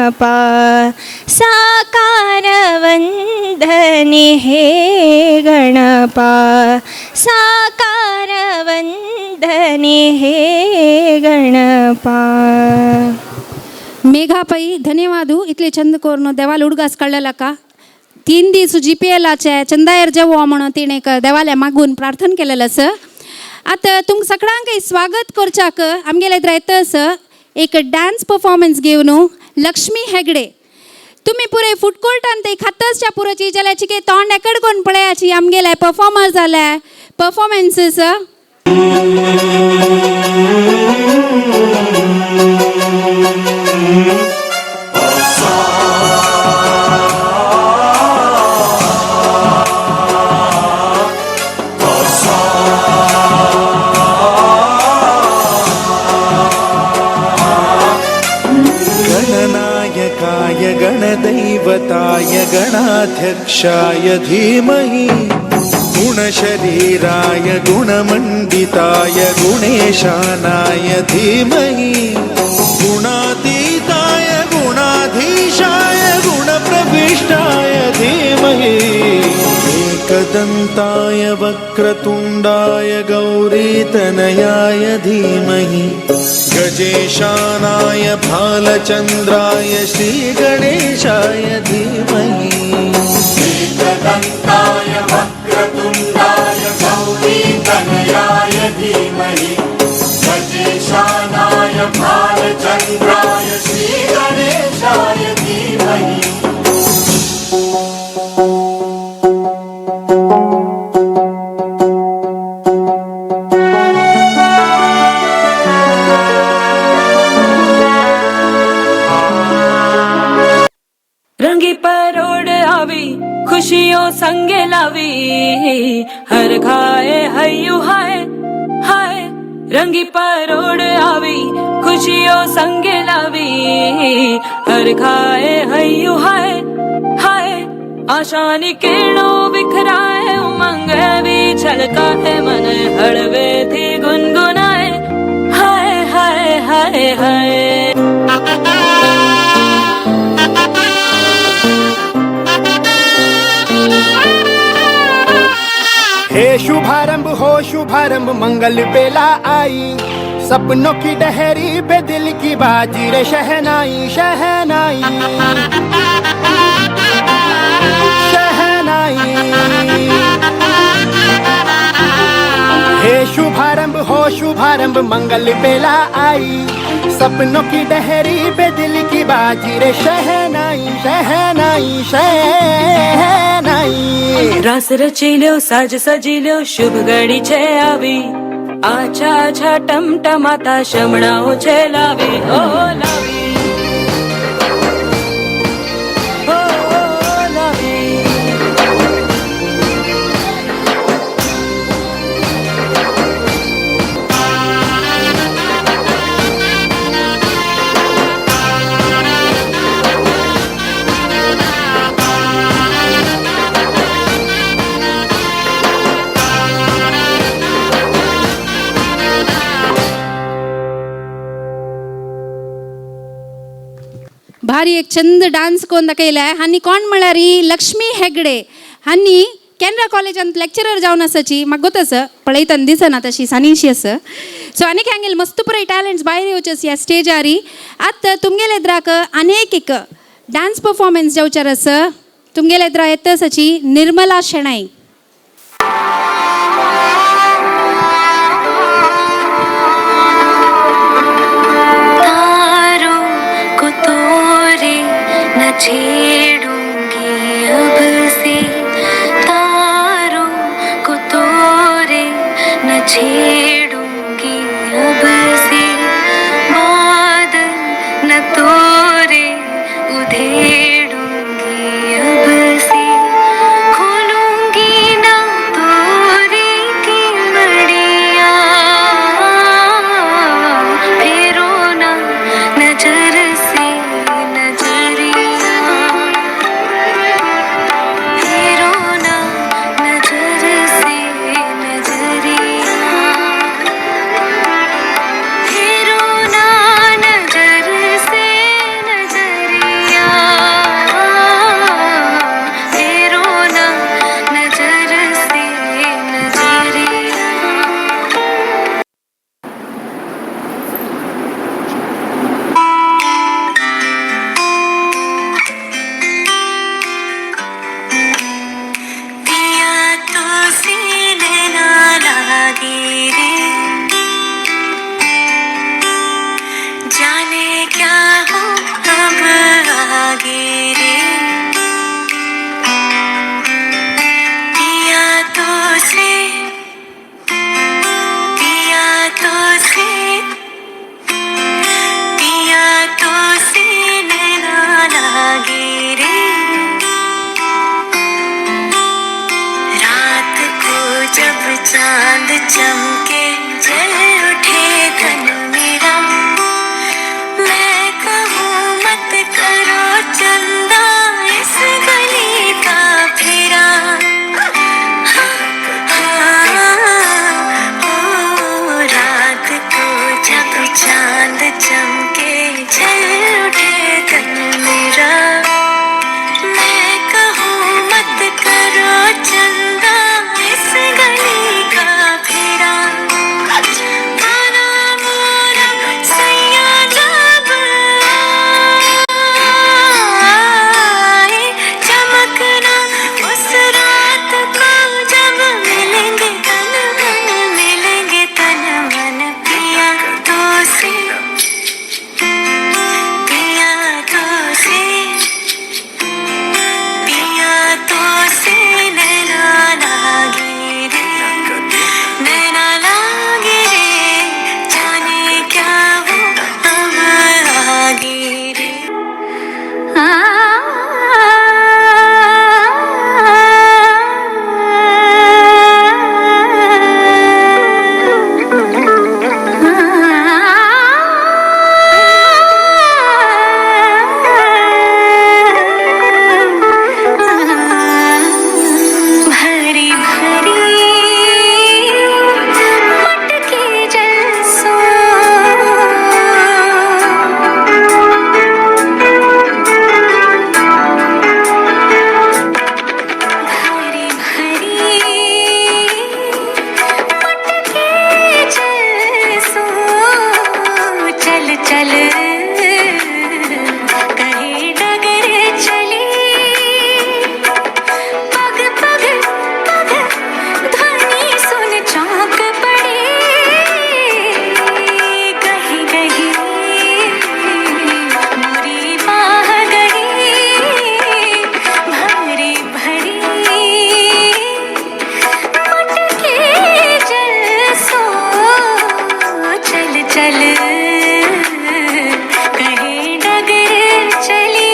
गणपा साकार वंदने हे गणपा साकार वंदने हे गणपा. ಮೇಘಾಪೈ ಧನ್ಯವಾದ इतले चंद कोरनो देवाल उडगास कळलेला का 3 दीस GPLाचे चंदायर जेवो म्हणून तिणे देवाले मागून प्रार्थना केलेलं स. आता तुमकां सगळ्यांक स्वागत करच्याक आमगेले येतस एक डान्स परफॉर्मन्स घेवन लक्ष्मी हेगडे तुम्ही पुरे फूड कोर्टान ते खातसच्या पुराची जाल्याची के तोंड एकड कोण पळयाची आमगेले परफॉर्मर जाले परफॉर्मन्सेस. गणनायकाय गणदैवताय गणाध्यक्षाय धीमहि गुणशरीराय गुणमण्डिताय गुणेशानाय धीमहि गुणातीताय गुणाधीशाय गुणप्रविष्टाय धीमहि एकदन्ताय वक्रतुण्डाय गौरीतनयाय धीमहि गजेशानाय भालचन्द्राय श्रीगणेशाय धीमहि एकदन्ताय वक्रतुण्डाय गौरीतनयाय धीमहि गजेशानाय भालचन्द्राय श्रीगणेशाय धीमहि. रंगी परोड़ आवी खुशियों संगे लावी हर खाए हयू हाय हाय. रंगी परोड़ आवी खुशियों संगे लावी हर खाए हयू हाय हाय. आशानी किरणों बिखराए उमंग भी छलकाए मन हड़वे थी गुनगुनाए हाय हाय हाय हाय. हे शुभारंभ हो शुभारंभ मंगल बेला आई सपनों की डहरी पे दिल की बाजी रे शहनाई शहनाई शहनाई. हे शुभारंभ हो शुभारंभ मंगल बेला आई सपनों की डहरी पे दिल की बाजी रे शहनाई शहनाई शहनाई. रास रचिल्यो साज सजिल्यो शुभ घड़ी छे आवी आछा आछा टमटमाता शमणाओ छे लावी ओ लावी ओ लावी. भारी एक चंद डान्स कोण दाखयलाय हानी कोण म्हळ्यार लक्ष्मी हेगडे हानी कॅनरा कॉलेजांत लेक्चरर जावन आसाची म्हाका गोत पळयतना दिसना तशी सानीशी आसा. सो आनीक हांगेले मस्त पुराय टॅलंट्स भायर येवचे ह्या स्टेजार आतां तुमगेले इद्राक आनीक एक डान्स परफॉर्मन्स जावचार आसा. तुमगेले इद्रा येतसाची निर्मला शेणाई. छेड़ूंगी अब से तारों को तोरे न छेड़ूंगी अब से बादल न तोरे उधेड़ूंगी अब से खोलूंगी ना तोरे की मड़िया फेरो ना नजर से नजरिया जब चांद चमके जल उठे तन मेरा, मैं कहूँ मत करो चंदा इस गली का फेरा। रात को जब चांद चमके जल उठे तन मेरा, मैं कहूँ मत करो चंदा इस गली का फेरा। गाना मोरा सैया जब आए, चमकना उस रात को जब मिलेंगे तन मन, मिलेंगे तन मन पिया तो से, पिया तो से, पिया तो से नैना लागे रे, नैना लागे रे, जाने क्या वो अब आगे रे। भरी भरी मटके जलसों, भरी भरी मटके जलसों, चल चल कहे डगर चली, पग पग पग ध्वनि सुन चौंक पड़ी, कही कही मोरी बाह गई, भरी भरी मटके जलसों, चल चल कहे डगर चली,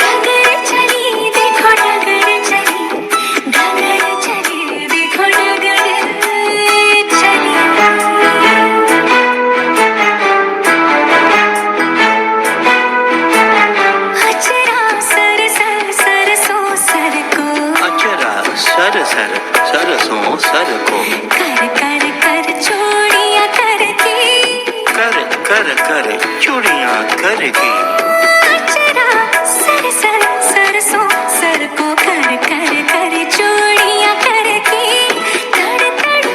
डगर चली देखो डगर चली, डगर चली देखो डगर चली। अचरा सर सर सरसों सर को, अचरा सर सर सरसों सर को, कर कर कर चूड़ियां करके, कर कर कर चूड़ियाँ करके, अचरा सर सर सरसों सर को, कर कर कर चूड़ियां करके, तड़ तड़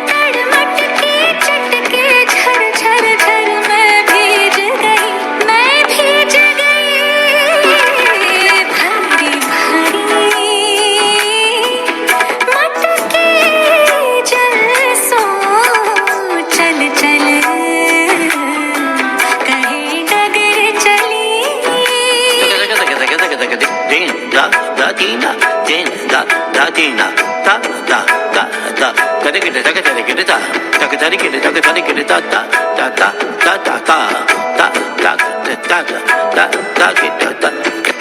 तड़ मटके चटके झर झर झर, मैं भीज गई, मैं भीज गई। भरी भरी मटके जलसों, चल चल कहे डगर चली। दिन दा दा दीना, दिन दा दा दीना, ता ता ता ता, करे करे करे करे करे ता, ता करे करे ता करे करे ता ता ता ता ता ता ता ता ता ता ता ता करे ता,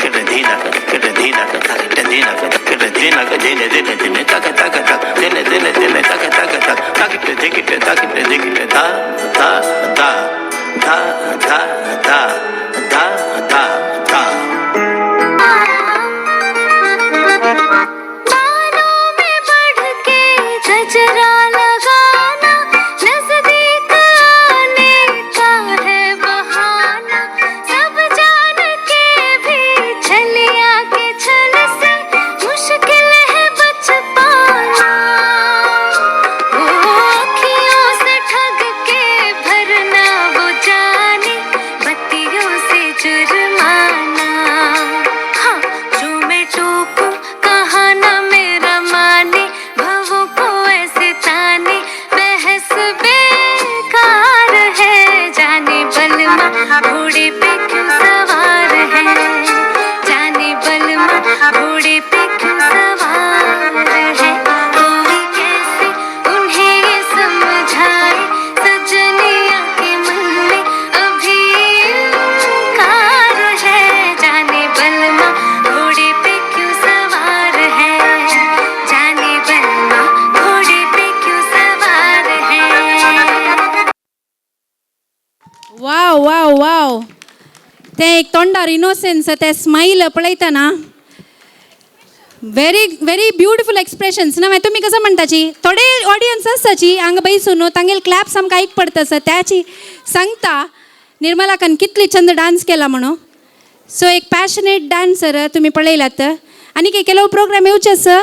करे दीना करे दीना करे दीना करे दीना करे दीने दीने दीने ता ता ता दीने दीने दीने ता ता ता ता करे देखिए ता करे देखिए ता ता ता ता ता ता ता ता ता। बालों में बढ़ के गजरा लगाना, नजदीक आने का है बहाना, सब जान के भी छलिया के छल से मुश्किल है बच पाना। वो अखियों से ठग के भरना वो जाने, बत्तियों से जुर्माना। हाँ, जो मैं टोकूं कहा ना मेरा माने, भवों को ऐसे वाव वाव ते एक तोंडार इनोसेन्स ते स्माईल पळयतना व्हेरी व्हेरी ब्युटिफूल एक्सप्रेशन्स ना तुमी कसं म्हणटाची थोडे ऑडियन्स आसताची हांगा बैसून तांगेल क्लॅप सामका आयक पडटा त्याची सांगता निर्मलाकान कितली छंद डान्स केला म्हणून सो एक पॅशनेट डान्सर तुम्ही पळयलात आनी ಕೆಲವು प्रोग्राम येवचे आसा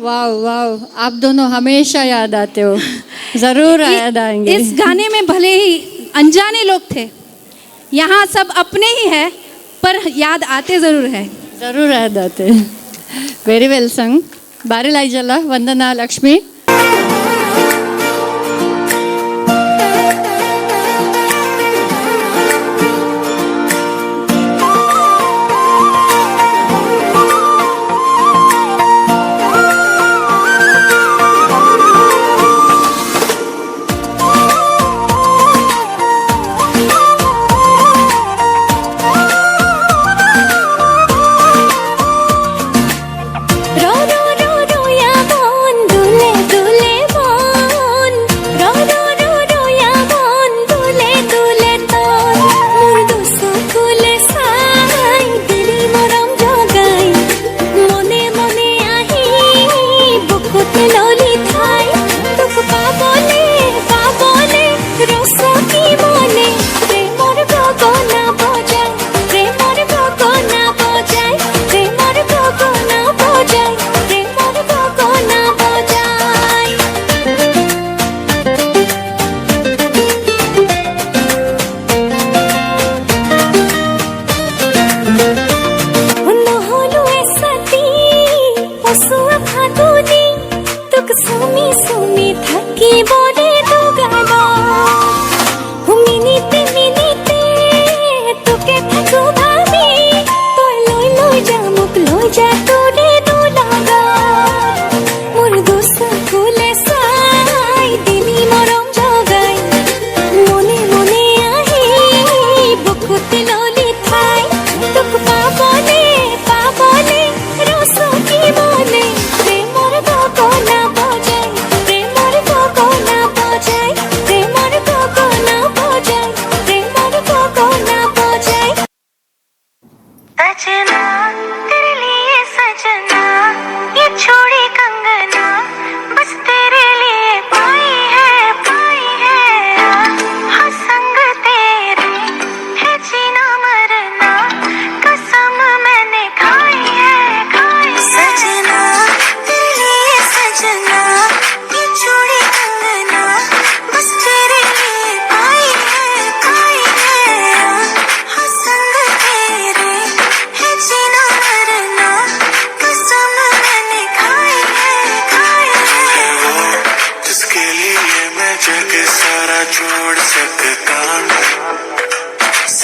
वाह वाह आप दोनों हमेशा याद आते हो जरूर याद आएंगे। इस गाने में भले ही अनजाने लोग थे, यहाँ सब अपने ही है, पर याद आते जरूर है। जरूर याद आते। वेरी वेल संग बारिलाई जला वंदना लक्ष्मी। रो रो रो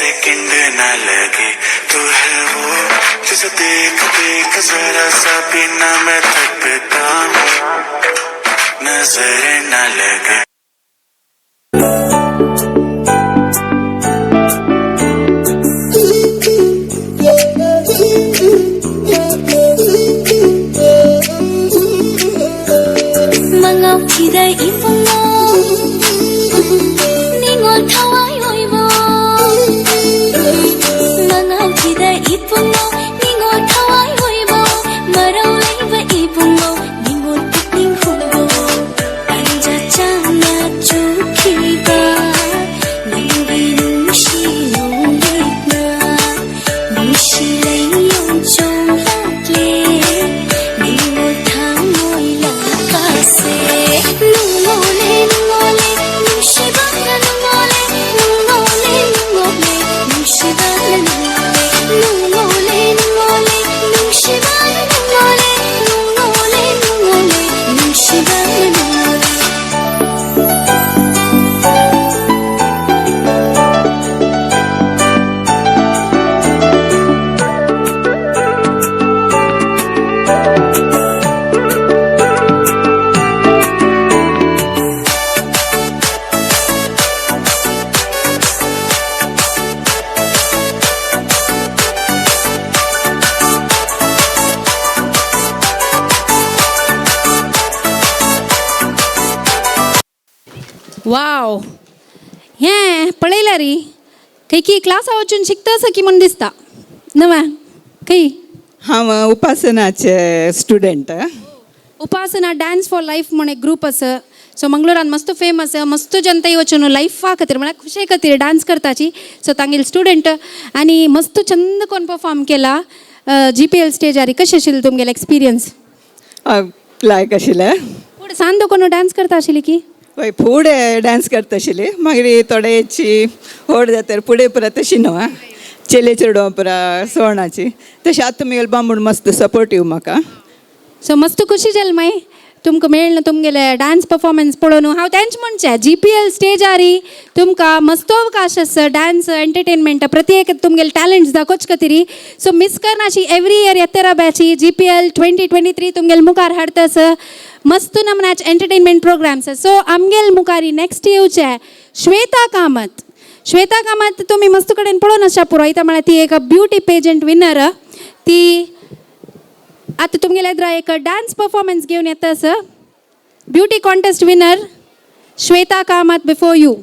सेकंड ना लगे, तू है वो जिसे देख देख जरा सा भी ना मैं थकता हूँ, नजर ना लगे। 기대 이쁜노 닝어 타와요 이보 망아 기대 이쁜노 닝어 타와요 이보 마라웨이바 이쁜노 닝어 띵 후보 앉았잖아 좋기가 닝기 눈시오리나 눈시레요 좀라게 닝어 타모이라 가세 वाव हें पळयलां री खंय क्लासा वचून शिकता आसा की म्हण दिसता नवा खंय हांव उपासनाचे student. Upasana dance for life म्हण एक ग्रूप आसा सो मंगळुरान मस्त फेमस मस्त जनता वचून लायफा खातीर म्हळ्यार खुशे खातीर डान्स करताची सो तांगेले स्टुडंट आनी मस्त छंद कोन्न परफॉर्म केला GPL स्टेजार. कशें आशिल्लें तुमगेलें एक्सपिरियन्स? लायक आशिल्लें. फुडें सांज कोण डान्स करता आशिल्ली की हय फुडें डान्स करता आशिल्ली मागीर थोड्याची व्हड जाता फुडें परत तशी न्हू चेले चेडवां पुरा सवणाची तशें आतां तुमी बांबूड मस्त सपोर्टीव म्हाका. सो मस्त खुशी जाली मागीर तुमकां मेळ्ळें तुमगेले डान्स परफॉर्मन्स पळोवन. हांव तेंच म्हणचें GPL स्टेजारी तुमकां मस्त अवकाश आसा डान्स एंटरटेनमेंट प्रत्येक तुमगेले टॅलंट्स दाखोवचे खातीर. सो मिस करनाशी एवरी इयर येतेरा बॅची GPL 2023 तुमगेले मुखार हाडटा आसा मस्त नमनाचे एंटरटेनमेंट प्रोग्राम्स. सो आमगेले मुखारी नेक्स्ट येवचे श्वेता कामत. श्वेता कामत तुमी मस्त कडेन पळोवन आसा पुरोयता म्हळ्यार ती एक ब्युटी पेजंट विनर. ती आता तुमगेल्या इधर एक डान्स परफॉर्मन्स घेवन येता आसा beauty contest winner Shweta Kamat before you.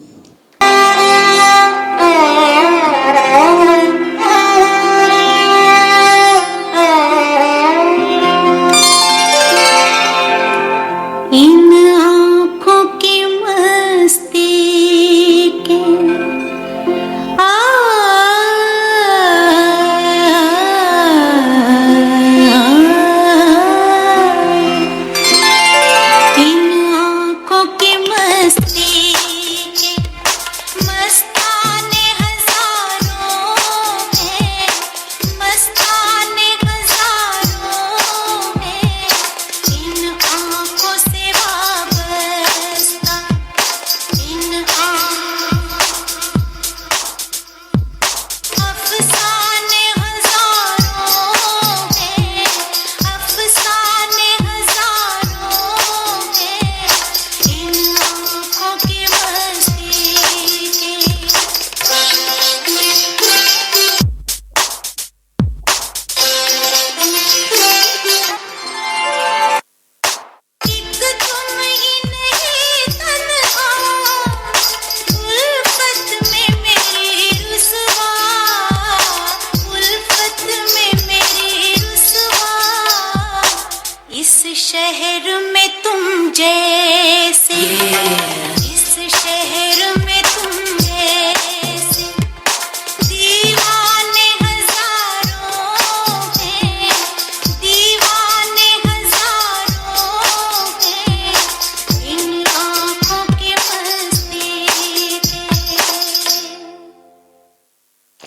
इन आँखों की मस्ती के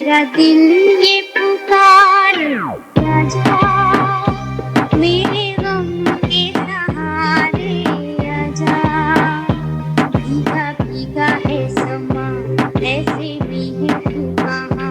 मेरा दिल ये पुकार आजा, मेरे गम के सहारे आजा। भीगा भीगा है समा, ऐसे भी है तू कहाँ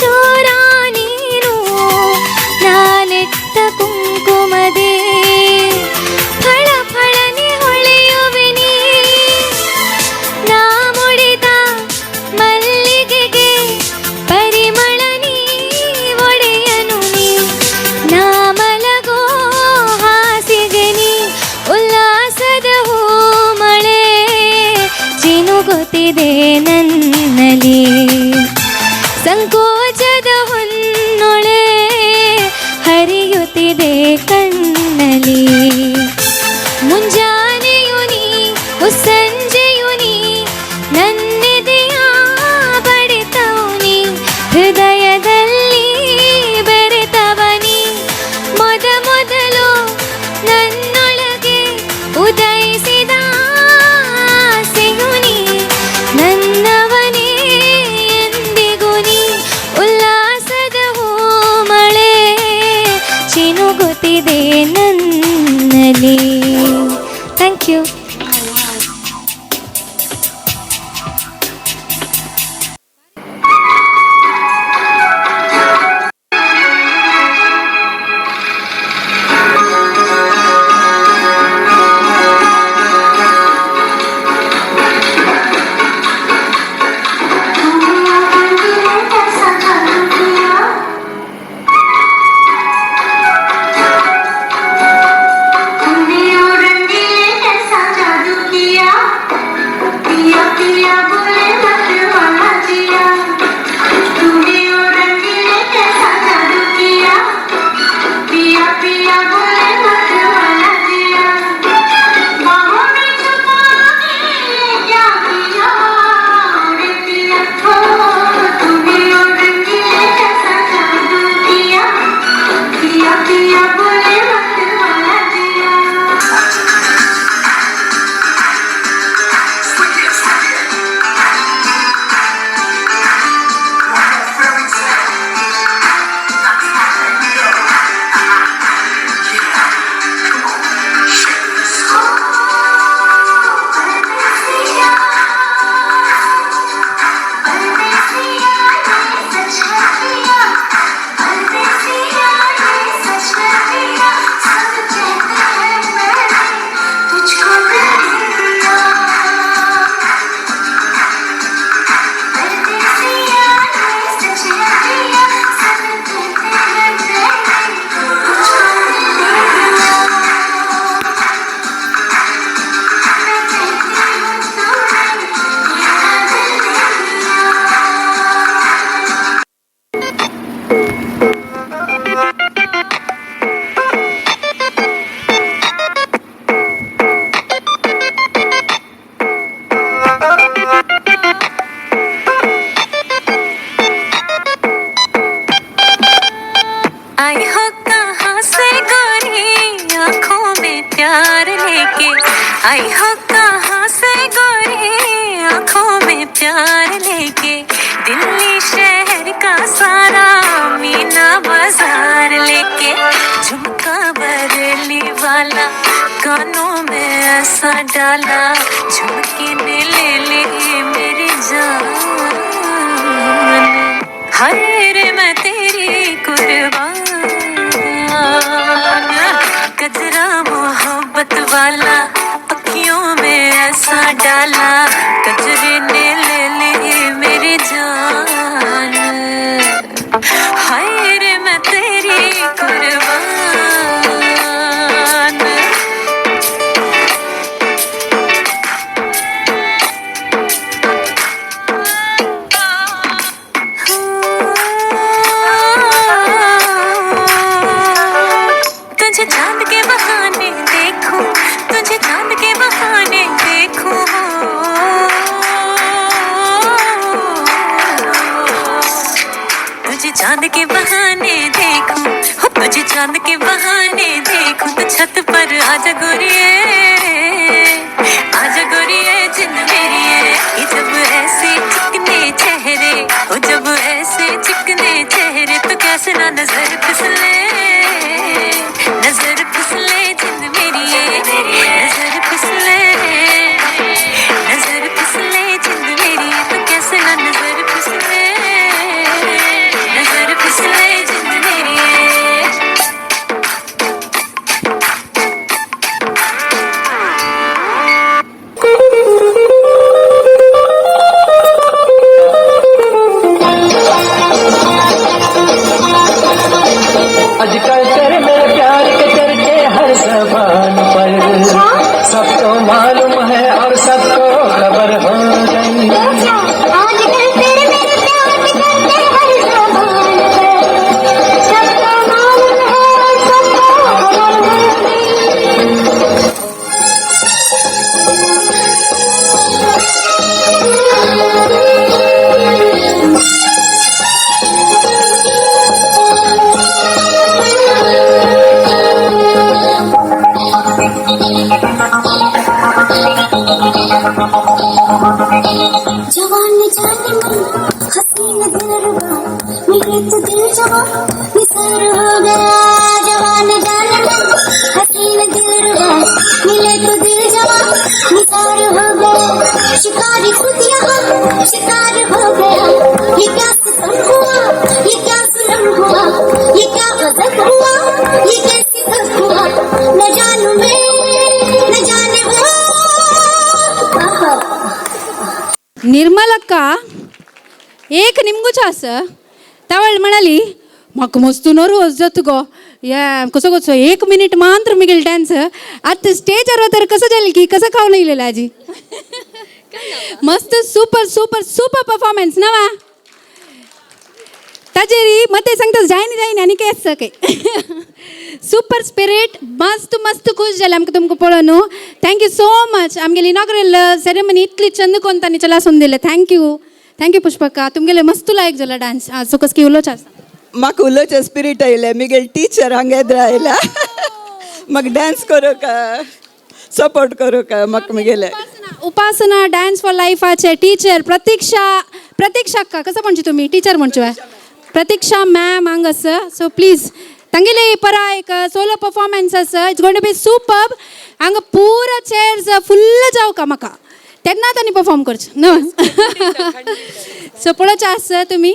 ಚೋರ ನೀನು ನಾನೆತ್ತ ಕುಂಕುಮದೇ ಫಳ ಫಳನೆ ಹೊಳೆಯುವೆ ನೀ ನಾ ಮುಡಿದ ಮಲ್ಲಿಗೆಗೆ ಪರಿಮಳ ನೀ ಒಡೆಯನು ನೀ ನಾ ಮಲಗೋ ಹಾಸಿಗೆ ನೀ ಉಲ್ಲಾಸದ ಹೂ ಮಳೆ ಚಿನುಗುತ್ತಿದೆ ನನ್ನಲ್ಲಿ ಸಂಕೋಚದ ಹೊನ್ನೊಳೆ ಹರಿಯುತ್ತಿದೆ ಕಣ್ಣಲ್ಲಿ ಮುಂಜಾನೆಯು ನೀ ಸಂಜೆಯು ನೀ ನನ್ನೆದೆಯ ಬಡಿತವು ನೀ ಹೃದಯದಲ್ಲಿ ಬೆರೆತವನಿ ಮೊದಲು ನನ್ನೊಳಗೆ ಉದಯಿಸಿದ ಆಸೆಯು ನೀ ನನ್ನವನೇ ಎಂದಿಗೂ ನೀ ಉಲ್ಲಾಸದ ಹೂ ಮಳೆ ಚಿನುಗುತ್ತಿದೆ ನನ್ನಲ್ಲಿ. Thank you. आई हो कहाँ से गोरी आँखों में प्यार लेके आई हो कहाँ से गोरी आँखों में प्यार लेके दिल्ली शहर का सारा मीना बाजार लेके झुमका बरेली वाला कानों में ऐसा डाला झुमके ने ले मेरी जान हाय रे मैं तेरी कुर्बान गजरा मोहब्बत वाला अखियों में ऐसा डाला गजरे ने ले मेरी जान हाय रे मैं तेरी कुर्बान तुझे चांद के बहाने देखूं तुझे चांद के बहाने देखूं तुझे चांद के बहाने देखूं हो तुझे चांद के बहाने देखूं तो छत पर आजा गोरिये जिंद मेरी है ये जब ऐसे चिकने चेहरे हो जब ऐसे चिकने चेहरे तो कैसे ना नजर फिसले जिंद मेरी है नजर फिसले जिंद मेरी है तो कैसे ना नजर फिसले जान जान मन हसीन दिलरुबा मिले तो दिल जवा निसार हो गया जवान जान मन हसीन दिलरुबा मिले तो दिल जवा निसार हो गया शिकारी खुद यहाँ शिकार हो गया ये क्या सितम हुआ ये क्या जुल्म हुआ ये क्या गजब हुआ ये कैसी धक हुआ न जानू मैं न जाने वो निर्मलक्का एक निमगुचा असं त्यावेळेला म्हणाली म्हाका मस्त नो रोज जात गो या कसं कसं 1 मिनिट मात्र मिगेल डान्स आता स्टेजवर तर कसं जाईल की कसं खाऊन येईल आजी मस्त सुपर सुपर सुपर परफॉर्मन्स नवा ताजेरी मते सांगतास जायनी जायनी आणि काय असं काही सुपर स्पिरिट मस्त मस्त खुश झाले आमकां तुमकां पळोवन थँक्यू सो मच आमगेली इनॉग्रल सेरेमनी इतली चंद कोण तांणी चलासून दिले थँक्यू पुष्पका तुमगेले मस्त लायक जाला डान्स सो कस की उलोवचें आसा म्हाका उलोवचें स्पिरीट आयलें मिगेल टीचर हांगा येद्र आयला म्हाका डान्स करूंक सपोर्ट करूंक म्हाका मुगेले उपासना डान्स फॉर लायफाचे टीचर प्रतीक्षा कसं म्हणचे तुम्ही टीचर म्हणचे प्रतीक्षा मॅम हांगा आसा सो प्लीज तांगेले परा एक सोलो परफॉर्मन्स आसा it's going to be superb हांगा पुरा चेअर्स फुल्ल जावं म्हाका तेन्ना तांणी परफॉर्म करचें न्हू सो पळोवचें आसा तुमी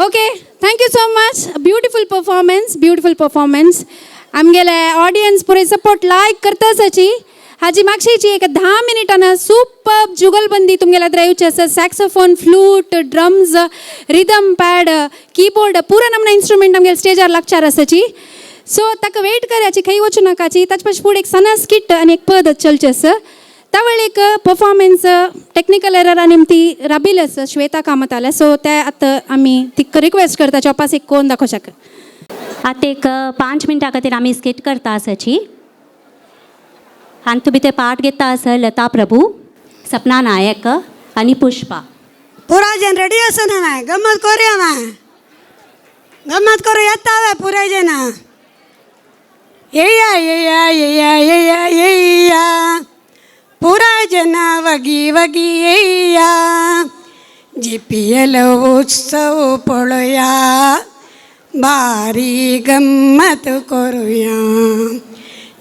okay thank you so much beautiful performance आमगेले ऑडियन्स पुरे सपोर्ट लायक करता आसाची हाजी मागशीची एक 10 मिनिटांना सुपर्ब जुगलबंदी तुमगेल्या येवची आसा saxophone flute drums rhythm pad keyboard पुरा नमना इन्स्ट्रुमेंट आमगेल्या स्टेजार लागचार आसाची सो ताका वेट करायची खंय वचू नाकाची ताचे पयलीं फुडें एक सना स्किट आनी एक पद चलचें आसा त्यावेळी एक परफॉर्मन्स टेक्निकल एररा निमती राबिल्ले आसा श्वेता कामत आल्या सो ते आतां आमी ती रिक्वेस्ट करता चॉपास एक कोण दाखोवशाक आतां एक 5 मिनटां खातीर आमी स्किट करता आसाची आनी तुमी ते पार्ट घेता आसा लता प्रभू सपना नायक आनी पुष्पा पुरा जन रेडी आसा ना गम्मत करूया ना गम्मत करूं येता पुराय जन येया येया येया येया येया पुराय जन वगी वगी येया GPL उत्सव पळोया भारी गम्मत करूया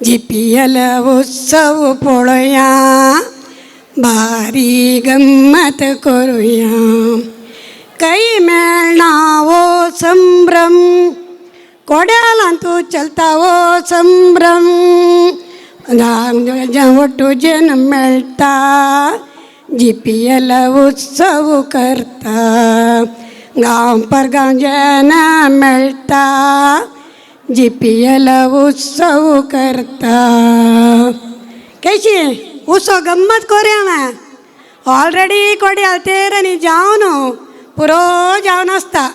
GPL उत्सव पळोया भारी गम्मत करूया काही मेळना वो संभ्रम कोड्याला तू चलता वो संभ्रम ಒಟ್ಟು ಜನ ಮೆಳ್ತಾ GPL उत्सव करता गांव पर गांव जन मेळता GPL उत्सव करता कैशी उत्सव गम्मत करूया ना ऑलरेडी कोडे आलतेर आनी जावन पुरो जावन आसता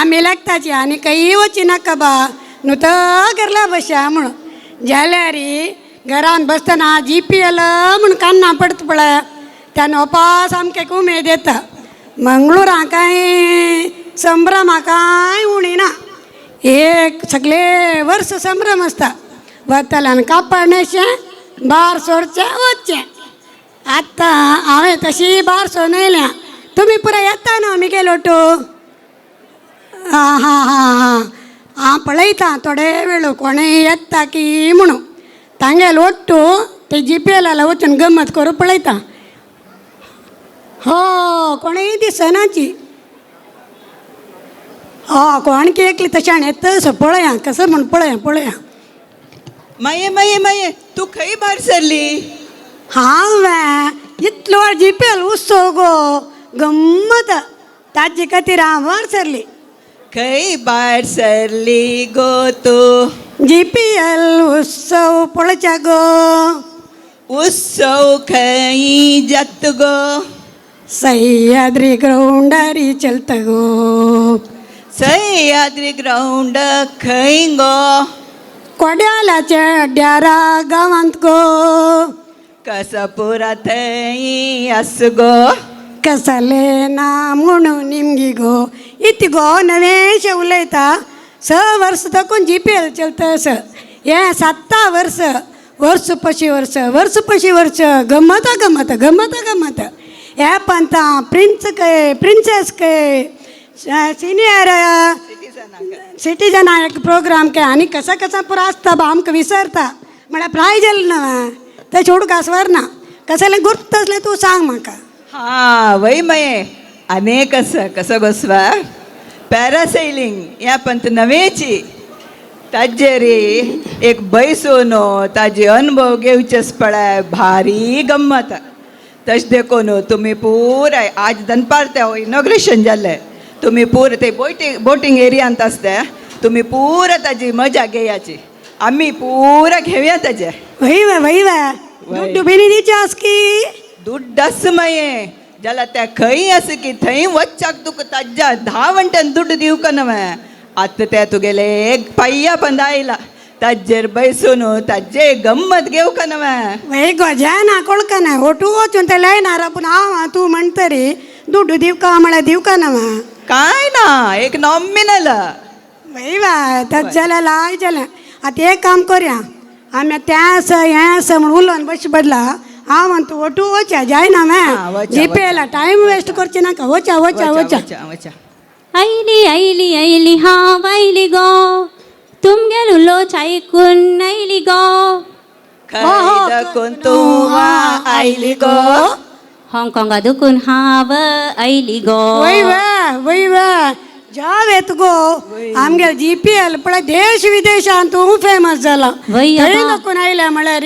आमी लागताची आनी खंयी वची नाका बा न्हू तो घरला बशा म्हणून जाल्यार घरान बसतना GPL म्हूण कान्ना पडता पळय त्यान ओपा सामकें उमेद येता मंगळुरां कांय संभ्रमा कांय उणी ना एक सगळे वर्स संभ्रम आसता वतल्यान कापड न्हेसचें भार सोडचें वचचें आतां हांवें तशी भार सोडून येयल्या तुमी पुराय येता न्हू आमी लोटू हां हां पळयता थोडे वेळ कोणें येता की म्हणून तांगेल ओट्टू ते GPL वचून गम्मत करूं पळयता हो कोणेय दिसनाची कोण की एकली तशें येता पळया कसं म्हण पळया माये माये माये तू खंय भायर सरली हांव इतलो GPL उत्सव गो गम्मत ताजे खातीर हांव भायर सरली खंय भायर सरली गो तू GPL उत्सव पळोवच्या गो उत्सव खंय जात गो सह्याद्री ग्राउंडारी चलता गो सह्याद्री ग्राउंड खंय गो कोड्यालाच्या अड्ड्यारा गांवांत गो कसापुरा थंय आस गो कसले ना म्हणून निमगी गो इति गो नवेशें उलयता 6 वर्स तकून GPL चलता स हे 7 वर्स पशी वर्स गमत ॲप अंता प्रिन्स काय प्रिन्सेस काय सिनियर सिटीजन एक प्रोग्राम काय आणि कसा कसा पुरा असता बा आमकां विसरता म्हळ्यार प्रायज येयला ना ते चोडूक आसवर ना कसले गुर्त असले तूं सांग म्हाका. हा वय मये अनेक कसं गोसवा पॅरासेलिंग ह्या पंत नवेची ताजेरी एक बैसून ताजे अनुभव घेवचेच पळय भारी गम्मत तशें देखून तुमी पुराय आज दनपार ते इनॉग्रेशन जाल्लें तुमी पूर ते बोटींग एरियांत आसता तुमी पुरा ताजी मजा घेयाची आमी पुरा घेवया ताजे. वय दुड्ड बिनी दिवचे की दुड्ड आस मये जाल्यार त्या खंय आसा की थंय वच्चाक तुका ताज्या 10 वंट्यान दुड्ड दिवक न्हय आतां ते तुगेले एक पाय्या बंद आयला ताजेर बैसून ताजे गंमत घेवक न्हय. वय गोज्या ना कोळका ना ओटू वचून ते लायनार पूण हांव तूं म्हणटरी दुड्ड दिवका म्हळ्यार दिवका न्हय काय ना एक नॉमिनल. वय तशें जाल्यार लाय जाल्यार आतां एक काम करया आमी तें आसा हें आसा म्हूण उलोवन बशी बदला हांव म्हणटा ओटू वचा जायना मॅ जीपेला टायम वेस्ट करचे नाका वचा वचा वचा वचा. आयली आयली आयली हांव आयली गो तुमगे उलोच आयकून आयली गो खंय दाखोवन तूं आयली गो हाँगकाँगा दुखून हांव आयली गो. वय जाव येत गो आमगे जीपीएल पळय देश विदेशांत तूं फेमस जाला थंय दाखोवन आयल्या म्हळ्यार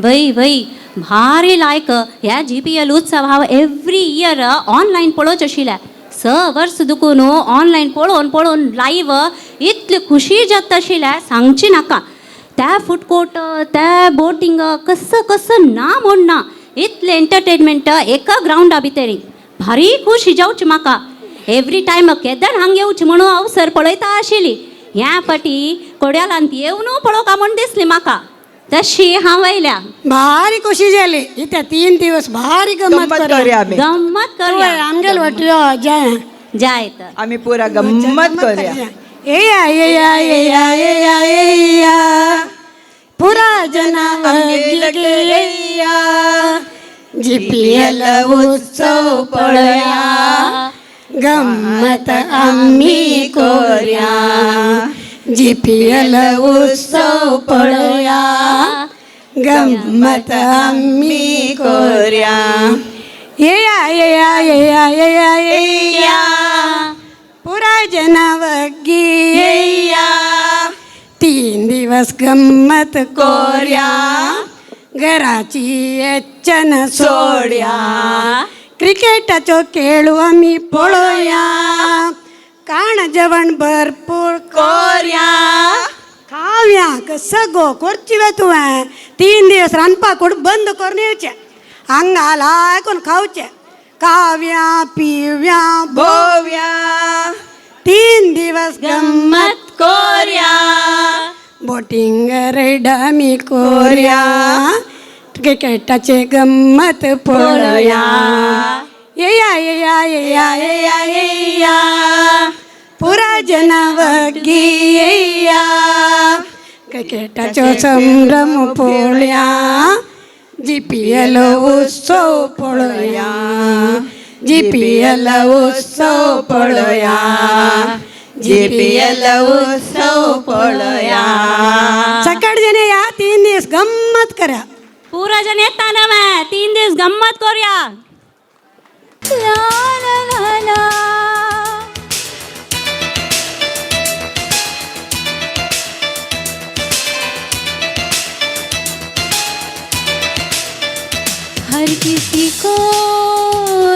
वय वय भारी लायक ह्या GPL उत्सव हांव एवरी इयर ऑनलायन पळोवचें आशिल्लें 6 वर्स दुखून ऑनलायन पळोवन लायव्ह इतली खुशी जाता आशिल्लें सांगची नाका. त्या फूड कोर्ट त्या बोटींग कसं ना म्हूण ना इतलें एंटरटेनमेंट एका ग्रावंडा भितर भारी खुशी जावची म्हाका. एवरी टायम केदार हांगा येवची म्हणून अवसर पळयता आशिल्ली ह्या फाटी कोड्यालांत येवन पळोवका म्हूण दिसली म्हाका तशी हांव आयल्या. भारी खुशी जाली इथे 3 दिवस भारी गंमत करया गंमत करया आमगेल वाटयो जाय तर आमी पुरा गंमत करया. येया येया येया येया येया पुरा जनावर येया GPL उत्सव पळया गंमत आम्ही कोऱ्या GPL उत्सव पळया गंमत आम्ही कोऱ्या. येया येया येया येया येया पुरा जनावगी येया 3 दिवस गंमत कोऱ्या घराची येचन सोड्या क्रिकेटाचो खेळ आमी पळोवया काण जेवण भरपूर कोऱ्या खाव्या कसं गो करची वे तुवें 3 दिवस रांदपाक बंद करून येवचें हांगा लायकून खावचें खाव्या पिव्या भोव्या 3 दिवस गंमत कोऱ्या बोटिंग रायड आमी कोऱ्या क्रिकेटाचे गंमत पळोवया. येया येया येया येया येया पुरा जनावगी येया क्रिकेटाचो संभ्रम पळोवया GPL उत्सव पळोवया GPL उत्सव पळोवया GPL उत्सव पळोवया. सकाळच्यान या 3 दीस गंमत करा पुरा जण येता ना मैं 3 दिवस गंमत करूया. ला ला ला ला हर किसी को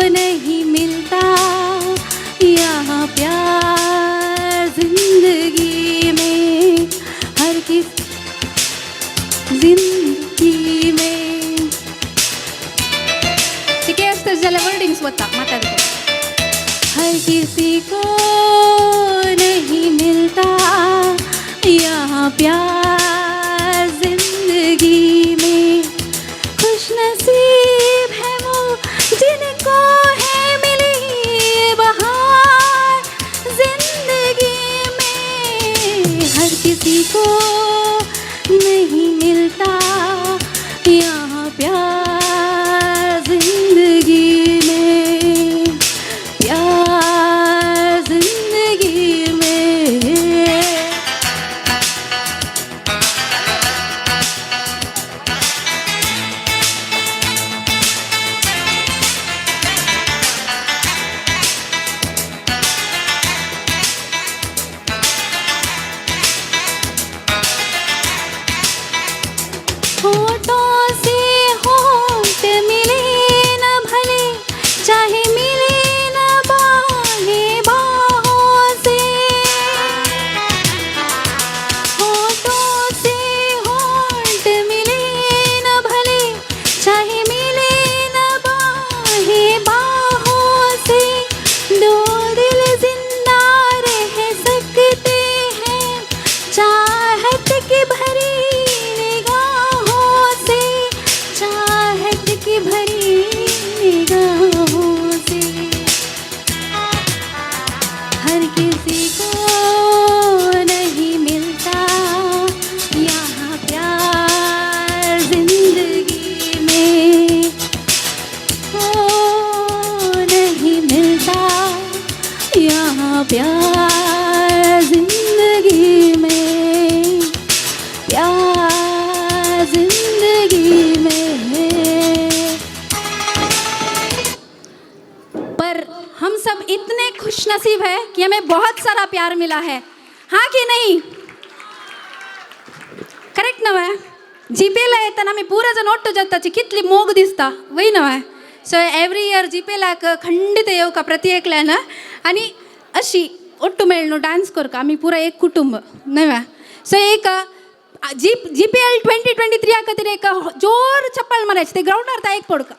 नहीं मिलता यहाँ प्यार जिंदगी में हर किसी जिंदगी में ठीक आहे त्याला वर्डिंग्स होता माताडको हर किसी को नहीं मिलता यहाँ प्यार जिंदगी में खुश नसीब है वो जिनको है मिली बहार जिंदगी में हर किसी को नहीं मिलता यहाँ प्यार जिंदगी प्यार जिंदगी में, प्यार जिंदगी में है। पर हम सब इतने खुशनसीब है कि हमें बहुत सारा प्यार मिला है, हाँ की नाही? करेक्ट नव्हे? जीपेला येताना आम्ही पुरा जण ओट्टो जाताची कितली मोग दिसता वय नव्हे? सो एव्हरी इयर जीपेला खंडित येऊ का प्रति एकल्यानं आणि अशी ओट्टू मेळणू डान्स करू का आम्ही पुरा एक कुटुंब नव्हे? सो एक GPL 2023 खातीर एक जोर चप्पल मारायची ते ग्राउंडार एक पडू का